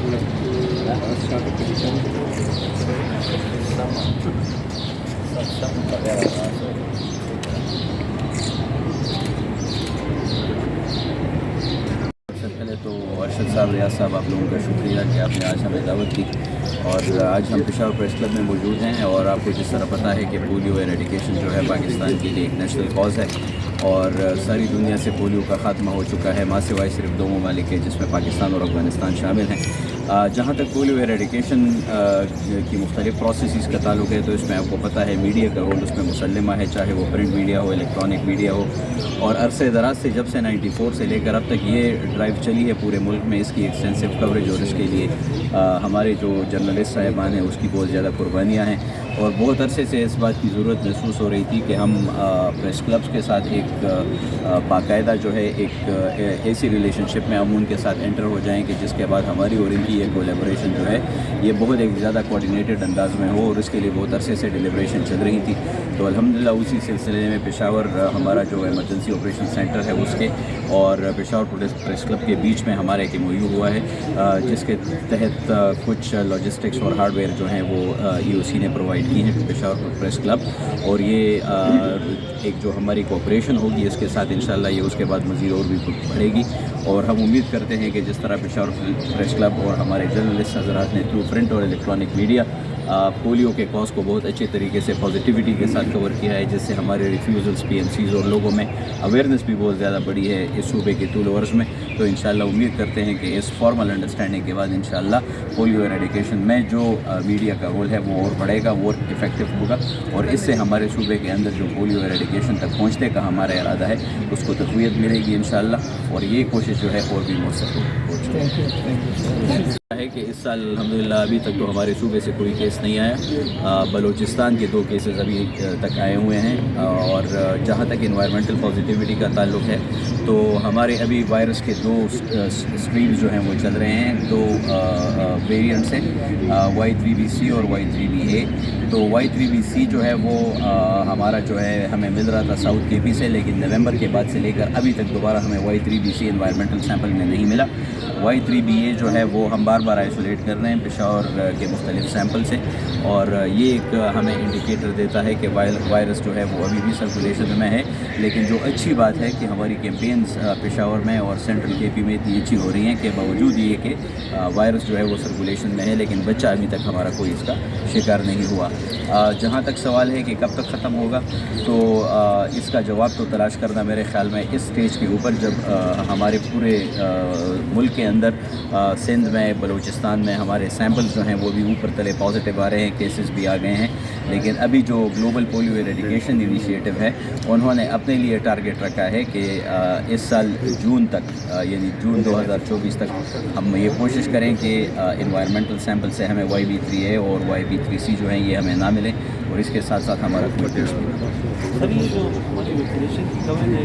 पहले तो अरशद साहब, रियाज साहब, आप लोगों का शुक्रिया कि आपने आज हमें दावत दी और आज हम पेशावर प्रेस क्लब में मौजूद हैं। और आपको जिस तरह पता है कि पोलियो एरेडिकेशन जो है पाकिस्तान के लिए एक नेशनल कॉज है और सारी दुनिया से पोलियो का ख़ात्मा हो चुका है। माँ सिवाय सिर्फ दो ममालिक है जिसमें पाकिस्तान और अफ़गानिस्तान शामिल हैं। जहाँ तक पोलियो एरेडिकेशन की मुख्तलिफ़ प्रोसेस का ताल्लुक है तो इसमें आपको पता है मीडिया का रोल उसमें मुसल्लमा है, चाहे वो प्रिंट मीडिया हो, इलेक्ट्रॉनिक मीडिया हो। और अरसे दराज से जब से 94 से लेकर अब तक ये ड्राइव चली है पूरे मुल्क में इसकी एक्सटेंसिव कवरेज, और इसके लिए हमारे जो जर्नलिस्ट साहिबान हैं उसकी बहुत ज़्यादा कुर्बानियाँ हैं। और बहुत अरसे से इस बात की ज़रूरत महसूस हो रही थी कि हम प्रेस क्लब्स के साथ एक बाकायदा जो है एक ऐसी रिलेशनशिप में हम उनके साथ एंटर हो जाएं कि जिसके बाद हमारी और इनकी ये कोलैबोरेशन जो है ये बहुत एक ज़्यादा कोऑर्डिनेटेड अंदाज में हो, और इसके लिए बहुत अरसे से डिलिब्रेशन चल रही थी। तो अल्हम्दुलिल्लाह उसी सिलसिले में पेशावर हमारा जो इमरजेंसी ऑपरेशन सेंटर है उसके और पेशावर प्रेस क्लब के बीच में हमारा एक MOU हुआ है जिसके तहत कुछ लॉजिस्टिक्स और हार्डवेयर जो हैं वो EOC ने प्रोवाइड की है पेशावर प्रेस क्लब। और ये एक जो हमारी कोऑपरेशन होगी इसके साथ इंशाल्लाह ये उसके बाद मज़ीद और भी बढ़ेगी। और हम उम्मीद करते हैं कि जिस तरह पेशावर प्रेस क्लब और हमारे जर्नलिस्ट हज़रात ने थ्रू प्रिंट और इलेक्ट्रॉनिक मीडिया पोलियो के कॉज को बहुत अच्छे तरीके से पॉजिटिविटी के साथ कवर किया है, जिससे हमारे रिफ्यूज़ल्स, PMCs और लोगों में अवेयरनेस भी बहुत ज़्यादा बढ़ी है इस सूबे के तूल वर्ष में। तो इंशाल्लाह उम्मीद करते हैं कि इस फॉर्मल अंडरस्टैंडिंग के बाद इंशाल्लाह पोलियो एरेडिकेशन में जो मीडिया का रोल है वो और बढ़ेगा, वो इफ़ेक्टिव होगा, और इससे हमारे सूबे के अंदर जो पोलियो एरेडिकेशन तक पहुँचने का हमारा इरादा है उसको तक़वियत मिलेगी इंशाल्लाह। और ये कोशिश जो है और भी मौसर है कि इस साल अल्हम्दुलिल्लाह अभी तक तो हमारे सूबे से कोई केस नहीं आया। बलूचिस्तान के 2 केसेस अभी तक आए हुए हैं। और जहाँ तक इन्वायरमेंटल पॉजिटिविटी का ताल्लुक है तो हमारे अभी वायरस के 2 स्ट्रीम्स जो हैं वो चल रहे हैं, 2 वेरिएंट्स हैं, Y3BC और Y3BA। तो Y3BC जो है वो हमारा जो है हमें मिल रहा था साउथ KP से, लेकिन नवंबर के बाद से लेकर अभी तक दोबारा हमें Y3BC इन्वायरमेंटल सैंपल में नहीं मिला। Y3BA जो है वो हम बार बार आइसोलेट कर रहे हैं पेशावर के मुख्तलिफ सैंपल से, और ये एक हमें इंडिकेटर देता है कि वायरस जो है वो अभी भी सर्कुलेशन में है। लेकिन जो अच्छी बात है कि हमारी कैंपेन्स पेशावर में और सेंट्रल KP में इतनी अच्छी हो रही हैं कि बावजूद ये कि वायरस जो है वो सर्कुलेशन में है, लेकिन बच्चा अभी तक हमारा कोई इसका शिकार नहीं हुआ। जहाँ तक सवाल है कि कब तक ख़त्म होगा तो इसका जवाब तो तलाश करना मेरे ख़्याल में इस स्टेज के ऊपर जब हमारे पूरे मुल्क के अंदर सिंध में, बलूचिस्तान में हमारे सैंपल्स जो हैं वो भी ऊपर तले पॉजिटिव आ रहे हैं, केसेस भी आ गए हैं। लेकिन अभी जो ग्लोबल पोलियो एरेडिकेशन इनिशिएटिव है उन्होंने अपने लिए टारगेट रखा है कि इस साल जून तक यानी जून 2024 तक हम ये कोशिश करें कि इन्वायरमेंटल सैंपल से हमें YB3A और YB3C जो हैं ये हमें ना मिलें, और इसके साथ साथ हमारा कोई टेस्ट सर ये जो हमारी वैक्सीनेशन की कवरेज है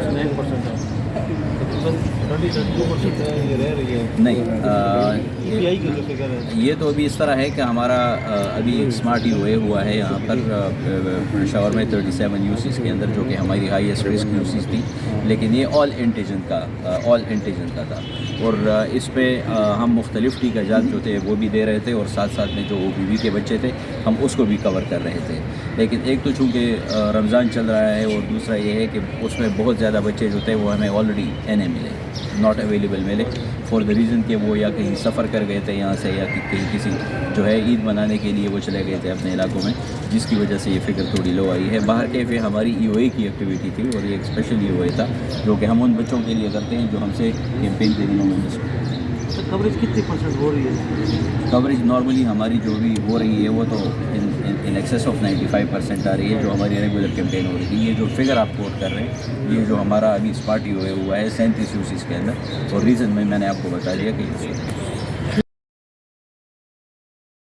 89% है, तकरीबन 32% है ये रह रही है नहीं। ये तो अभी इस तरह है कि हमारा अभी एक स्मार्ट UA हुआ है यहाँ पर पेशावर में 37 UCs के अंदर, जो कि हमारी हाईएस्ट रिस्क UCs थी, लेकिन ये ऑल एंटीजन का था। और इस पे हम मुख्तलिफ टीकाजात जो थे वो भी दे रहे थे, और साथ साथ में जो OPV के बच्चे थे हम उसको भी कवर कर रहे थे। लेकिन एक तो चूँकि रमज़ान चल रहा है, और दूसरा ये है कि उसमें बहुत ज़्यादा बच्चे जो थे वो हमें ऑलरेडी NA मिले, नॉट अवेलेबल मिले, फॉर द रीज़न कि वो या कहीं सफ़र कर गए थे यहाँ से, या कहीं किसी जो है ईद मनाने के लिए वो चले गए थे अपने इलाकों में, जिसकी वजह से ये फ़िक्र थोड़ी लो आई है। बाहर के हमारी EOA की एक्टिविटी थी, और ये एक स्पेशल EOA था जो कि हम उन बच्चों के लिए करते हैं जो हमसे कैंपेन के दिनों में मिस हुए। तो कवरेज कितनी % हो रही है? कवरेज नॉर्मली हमारी जो भी हो रही है वो तो इन एक्सेस ऑफ 95% आ रही है, जो हमारी रेगुलर कैंपेन हो रही है। ये जो फिगर आप कोट कर रहे हैं ये जो हमारा अभी स्पॉट हुआ है 37 UCs के अंदर, और रीज़न में मैंने आपको बता दिया कि